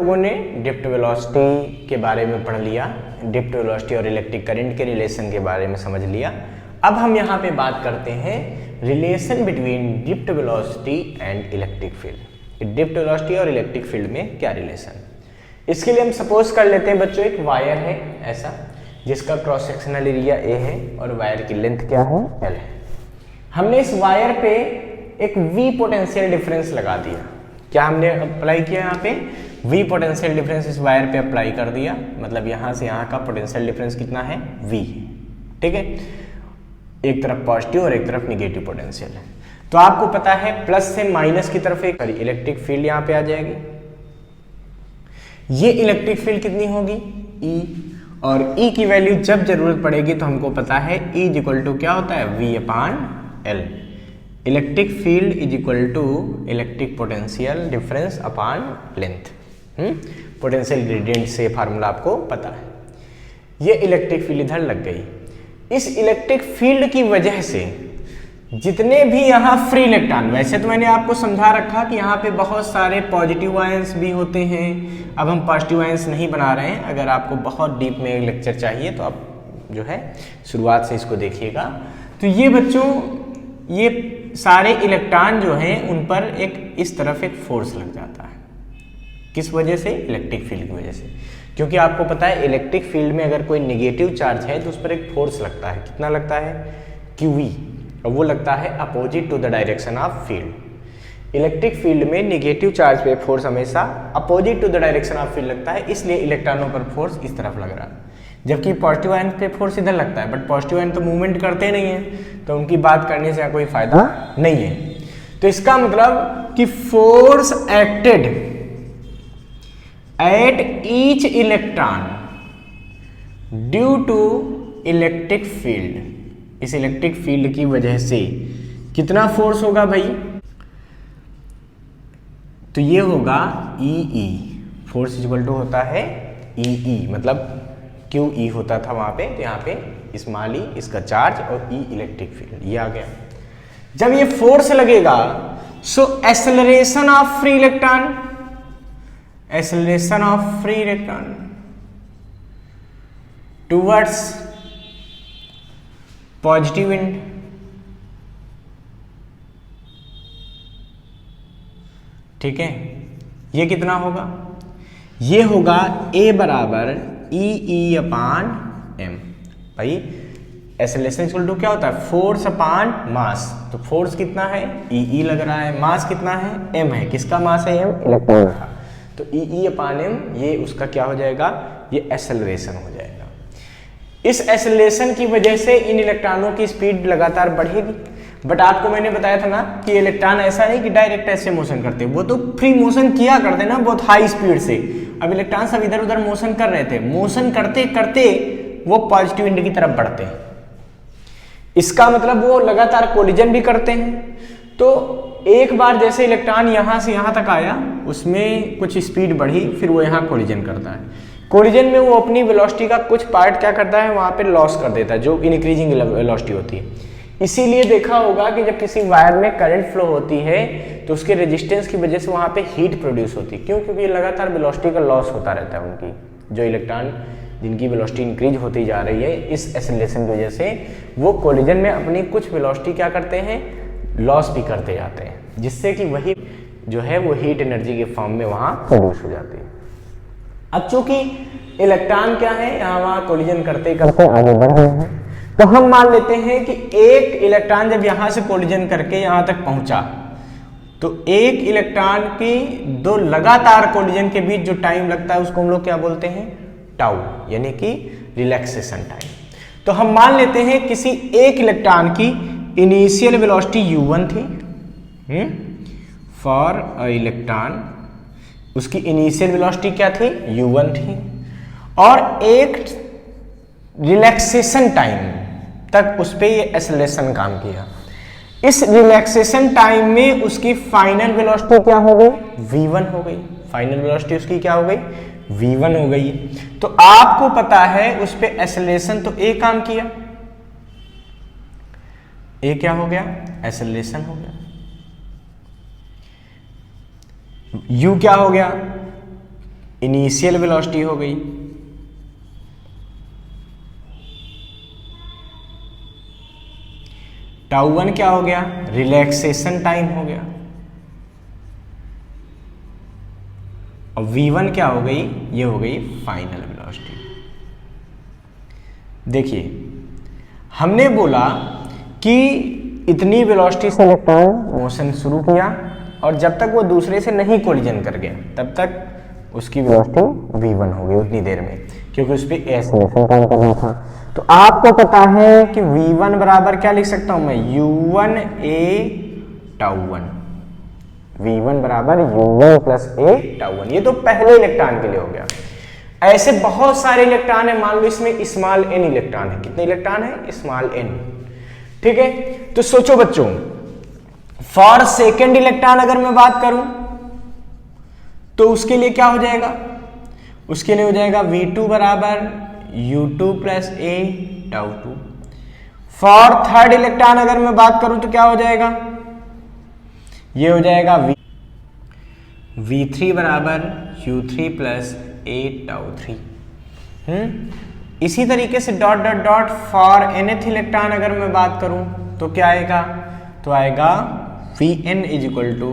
लोगों ने drift velocity के बारे में पढ़ लिया, ड्रिफ्ट वेलोसिटी और इलेक्ट्रिक करंट के रिलेशन के बारे में समझ लिया। अब हम यहाँ पे बात करते हैं relation between drift velocity and electric field. Drift velocity और इलेक्ट्रिक फील्ड में क्या रिलेशन। इसके लिए हम सपोज कर लेते हैं बच्चों, एक वायर है ऐसा जिसका क्रॉस सेक्शनल एरिया ए है और वायर की लेंथ क्या है, एल है। हमने इस वायर पे एक V पोटेंशियल डिफरेंस लगा दिया। क्या हमने अप्लाई किया, यहाँ पे V पोटेंशियल डिफरेंस इस वायर पे अप्लाई कर दिया, मतलब यहाँ से यहाँ का पोटेंशियल डिफरेंस कितना है, V। ठीक है, एक तरफ पॉजिटिव और एक तरफ निगेटिव पोटेंशियल है। तो आपको पता है प्लस से माइनस की तरफ एक इलेक्ट्रिक फील्ड यहाँ पे आ जाएगी। ये इलेक्ट्रिक फील्ड कितनी होगी, E, और E की वैल्यू जब जरूरत पड़ेगी तो हमको पता है E इज इक्वल टू क्या होता है, V/L। Electric field is equal to electric potential difference upon length. Potential gradient से फार्मूला आपको पता है। ये इलेक्ट्रिक फील्ड इधर लग गई। इस इलेक्ट्रिक फील्ड की वजह से जितने भी यहाँ फ्री इलेक्ट्रॉन, वैसे तो मैंने आपको समझा रखा कि यहाँ पे बहुत सारे पॉजिटिव आयंस भी होते हैं। अब हम पॉजिटिव आयंस नहीं बना रहे हैं, अगर आपको बहुत डीप में लेक्चर चाहिए तो आप जो है शुरुआत से इसको देखिएगा। तो ये बच्चों, ये सारे इलेक्ट्रॉन जो हैं उन पर एक इस तरफ एक फोर्स लग जाता है। किस वजह से, इलेक्ट्रिक फील्ड की वजह से। क्योंकि आपको पता है इलेक्ट्रिक फील्ड में अगर कोई नेगेटिव चार्ज है तो उस पर एक फोर्स लगता है। कितना लगता है, QV, और वो लगता है opposite to the direction of field. Electric field में नेगेटिव चार्ज पे फोर्स हमेशा opposite to the direction of field लगता है, इसलिए इलेक्ट्रॉनों पर फोर्स इस तरफ लग रहा है। जबकि पॉजिटिव आयन पे फोर्स इधर लगता है, बट पॉजिटिव आयन तो मूवमेंट करते नहीं है, तो उनकी बात करने से कोई फायदा नहीं है। तो इसका मतलब कि force acted at each electron due to electric field, इस इलेक्ट्रिक फील्ड की वजह से कितना फोर्स होगा भाई, तो ये होगा EE। फोर्स इक्वल टू होता है EE, मतलब QE होता था वहां पे, तो यहाँ पे स्मॉल e इसका चार्ज और E इलेक्ट्रिक फील्ड, ये आ गया। जब ये फोर्स लगेगा so acceleration of free electron, acceleration of free electron towards positive and, ठीक है। ये कितना होगा, ये होगा A बराबर EE/m। भाई एक्सेलरेशन इक्वल टू क्या होता है, फोर्स अपॉन मास। तो फोर्स कितना है, EE लग रहा है, मास कितना है, m है। किसका मास है, m, इलेक्ट्रॉन का। तो EE/m ये उसका क्या हो जाएगा, ये एक्सेलरेशन हो जाएगा। इस एक्सेलरेशन की वजह से इन इलेक्ट्रॉनों की स्पीड लगातार बढ़ेगी। बट आपको मैंने बताया था ना कि इलेक्ट्रॉन ऐसा नहीं कि डायरेक्ट ऐसे मोशन करते, वो तो फ्री मोशन किया करते ना बहुत हाई स्पीड से। अब इलेक्ट्रॉन सब इधर उधर मोशन कर रहे थे, मोशन करते करते वो पॉजिटिव एंड की तरफ बढ़ते हैं। इसका मतलब वो लगातार कोलिजन भी करते हैं। तो एक बार जैसे इलेक्ट्रॉन यहां से यहां तक आया, उसमें कुछ स्पीड बढ़ी, फिर वो यहां कोलिजन करता है। कोलिजन में वो अपनी वेलोसिटी का कुछ पार्ट क्या करता है, वहां पे लॉस कर देता है, जो इंक्रीजिंग वेलोसिटी होती है। इसीलिए देखा होगा कि जब किसी वायर में करंट फ्लो होती है तो उसके रेजिस्टेंस की वजह से वहां पे हीट प्रोड्यूस होती है। क्यों, क्योंकि लगातार वेलोसिटी का लॉस होता रहता है उनकी। जो इलेक्ट्रॉन जिनकी वेलोसिटी इंक्रीज होती जा रही है, इस एक्सेलरेशन की वजह से वो कोलिजन में अपनी कुछ वेलोसिटी क्या करते हैं, लॉस भी करते जाते हैं, जिससे कि वही जो है वो हीट एनर्जी के फॉर्म में वहां प्रोड्यूस हो जाती है। अब चूंकि इलेक्ट्रॉन क्या है, यहाँ वहां कोलिजन करते करते आगे बढ़ रहे हैं, तो हम मान लेते हैं कि एक इलेक्ट्रॉन जब यहां से कोलिजन करके यहां तक पहुंचा, तो एक इलेक्ट्रॉन की दो लगातार कोलिजन के बीच जो टाइम लगता है उसको हम लोग क्या बोलते हैं, टाउ, यानी कि रिलैक्सेशन टाइम। तो हम मान लेते हैं किसी एक इलेक्ट्रॉन की इनिशियल वेलोसिटी u1 थी, फॉर अ इलेक्ट्रॉन उसकी इनिशियल वेलोसिटी क्या थी, u1 थी, और एक रिलैक्सेशन टाइम तक उस पर ये एक्सेलरेशन काम किया। इस रिलैक्सेशन टाइम में उसकी फाइनल वेलोसिटी क्या हो गई, v1 हो गई। फाइनल वेलोसिटी उसकी क्या हो गई, v1 हो गई। तो आपको पता है उस पे एक्सेलरेशन तो a काम किया, a क्या हो गया, एक्सेलरेशन हो गया। u क्या हो गया, इनिशियल वेलोसिटी हो गई, टाउ 1 क्या हो गया, रिलैक्सेशन टाइम हो गया, और v1 क्या हो गई, ये हो गई फाइनल वेलोसिटी। देखिए हमने बोला कि इतनी वेलोसिटी से इलेक्ट्रॉन मोशन शुरू किया और जब तक वो दूसरे से नहीं कोलिजन कर गया तब तक उसकी वेलोसिटी v1 हो गई उतनी देर में, क्योंकि उस पर एक्सेलरेशन काम करना था। तो आपको पता है कि v1 बराबर क्या लिख सकता हूं मैं, u1 a टाउ 1, v1 बराबर u1 प्लस a टाउ 1। ये तो पहले इलेक्ट्रॉन के लिए हो गया। ऐसे बहुत सारे इलेक्ट्रॉन है, मान लो इसमें स्मॉल n इलेक्ट्रॉन है। कितने इलेक्ट्रॉन है, स्मॉल n, ठीक है। तो सोचो बच्चों, फॉर सेकेंड इलेक्ट्रॉन अगर मैं बात करूं तो उसके लिए क्या हो जाएगा, उसके लिए हो जाएगा v2 बराबर u2 plus a tau 2। For third electron अगर मैं बात करूं तो क्या हो जाएगा, ये हो जाएगा v3 बराबर u3 प्लस a टाउ 3। इसी तरीके से dot dot dot for nth electron अगर मैं बात करूं तो क्या आएगा, तो आएगा vn is equal to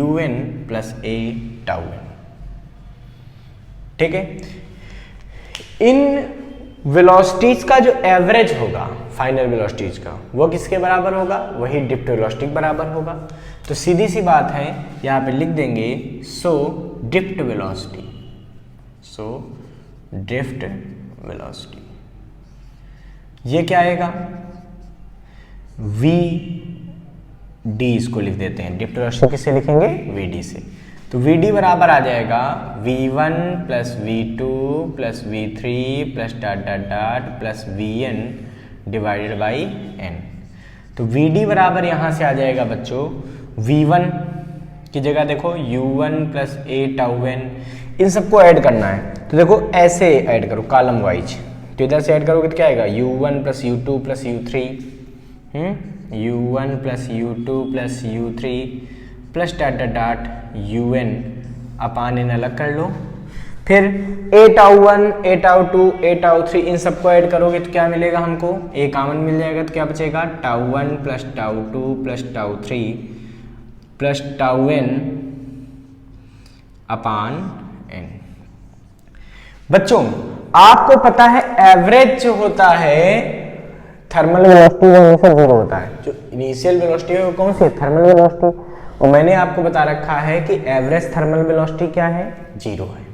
un plus a tau n, ठीक है। इन वेलोसिटीज का जो एवरेज होगा फाइनल वेलोसिटीज का, वो किसके बराबर होगा, वही ड्रिफ्ट वेलोसिटी के बराबर होगा। तो सीधी सी बात है, यहाँ पे लिख देंगे so drift velocity, so drift velocity, ये क्या आएगा, वी डी इसको लिख देते हैं। ड्रिफ्ट वेलोसिटी किससे लिखेंगे, वी डी से। तो वी डी बराबर आ जाएगा v1 plus v2 plus v3 plus dot dot dot plus vn divided by n। तो vd बराबर यहाँ से आ जाएगा बच्चों, v1 की जगह देखो u1 plus a tau n, इन सबको ऐड करना है। तो देखो ऐसे ऐड करो कॉलम वाइज, तो इधर से ऐड करोगे तो क्या आएगा, u1 plus u2 plus u3, u1 plus u2 plus u3 plus dot dot dot un अपान n अलग कर लो। फिर a tau 1 a tau 2 a tau 3 इन सबको ऐड करोगे तो क्या मिलेगा हमको, a कॉमन मिल जाएगा तो क्या बचेगा, tau 1 plus tau 2 plus tau 3 plus tau n अपान n। बच्चों आपको पता है एवरेज जो होता है थर्मल वेलोसिटी वो हमेशा जीरो होता है। जो इनिशियल वेलोसिटी है वो कौन सी है, थर्मल वेलोसिटी, और मैंने आपको बता रखा है कि एवरेज थर्मल वेलोसिटी क्या है, जीरो है।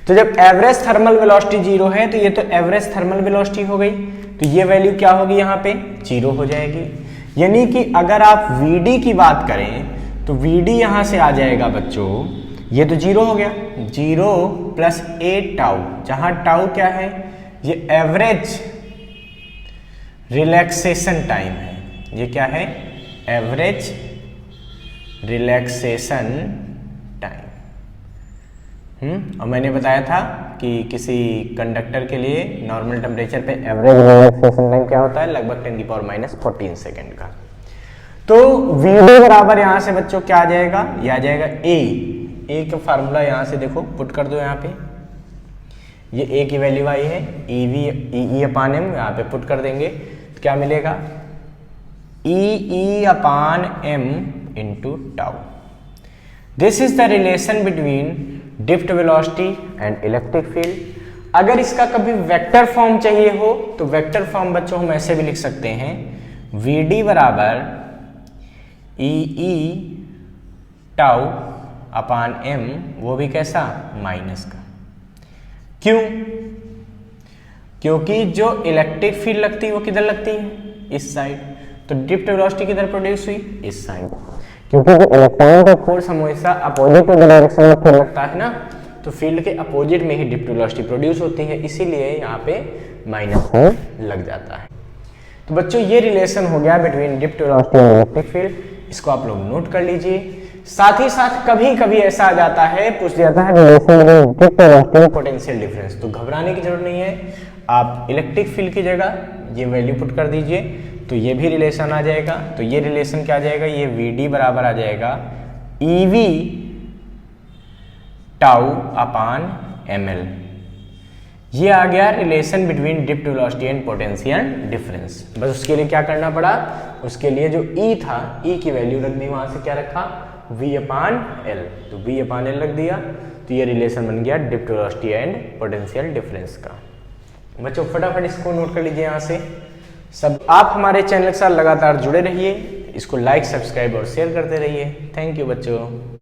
तो जब एवरेज थर्मल वेलोसिटी जीरो है तो ये तो एवरेज थर्मल वेलोसिटी हो गई, तो ये वैल्यू क्या होगी, यहाँ पे जीरो हो जाएगी। यानी कि अगर आप Vd की बात करें तो Vd यहाँ से आ जाएगा बच्चों, ये तो जीरो हो गया, जीरो प्लस a टाउ, जहाँ टाउ क्या है, ये एवरेज रिलैक्सेशन टाइम है। ये क्या है, एवरेज रिलैक्सेशन टाइम। और मैंने बताया था कि किसी कंडक्टर के लिए नॉर्मल टेम्परेचर पे एवरेज रिलैक्सेशन टाइम क्या होता है, लगभग 10⁻⁻14 सेकेंड का। तो Vd बराबर यहाँ से बच्चों क्या आ जाएगा, ये आ जाएगा a का फार्मूला यहाँ से देखो पुट कर दो, यहाँ पे ये a की वैल्यू आई है, ई अपान एम, यहाँ पे पुट कर देंगे तो क्या मिलेगा, ई अपान M into tau. This is the relation between drift velocity and electric field. अगर इसका कभी वेक्टर फॉर्म चाहिए हो तो वेक्टर फॉर्म बच्चों हम ऐसे भी लिख सकते हैं, Vd बराबर ई टाउ अपान m, वो भी कैसा, माइनस का। क्यों, क्योंकि जो इलेक्ट्रिक फील्ड लगती है वो किधर लगती है, इस साइड। तो ड्रिफ्ट वेलोसिटी किधर प्रोड्यूस हुई, इस साइड, क्योंकि इलेक्ट्रॉन का फोर्स हमेशा अपोजिट डायरेक्शन में फील्ड लगता है ना, तो फील्ड के अपोजिट में ही ड्रिफ्ट वेलोसिटी प्रोड्यूस होती है, इसीलिए यहाँ पे माइनस लग जाता है। तो बच्चों ये रिलेशन हो गया बिटवीन ड्रिफ्ट वेलोसिटी और इलेक्ट्रिक फील्ड, इसको आप लोग नोट कर लीजिए। साथ ही साथ कभी कभी ऐसा आ जाता है, पूछ जाता है रिलेशन बिटवीन ड्रिफ्ट वेलोसिटी और पोटेंशियल डिफरेंस, तो घबराने की जरूरत नहीं है, आप इलेक्ट्रिक फील्ड की जगह ये वैल्यू पुट कर दीजिए तो ये भी रिलेशन आ जाएगा। तो ये रिलेशन क्या आ जाएगा, ये Vd बराबर आ जाएगा Ev टाउ अपान ml। ये आ गया relation between drift velocity and potential difference. बस उसके लिए क्या करना पड़ा, उसके लिए जो E था, E की वैल्यू रख दी, वहां से क्या रखा V/L, तो V/L रख दिया, तो ये रिलेशन बन गया drift velocity and potential difference का। बच्चों फटाफट इसको नोट कर लीजिए यहाँ से सब। आप हमारे चैनल के साथ लगातार जुड़े रहिए, इसको लाइक सब्सक्राइब और शेयर करते रहिए। थैंक यू बच्चों।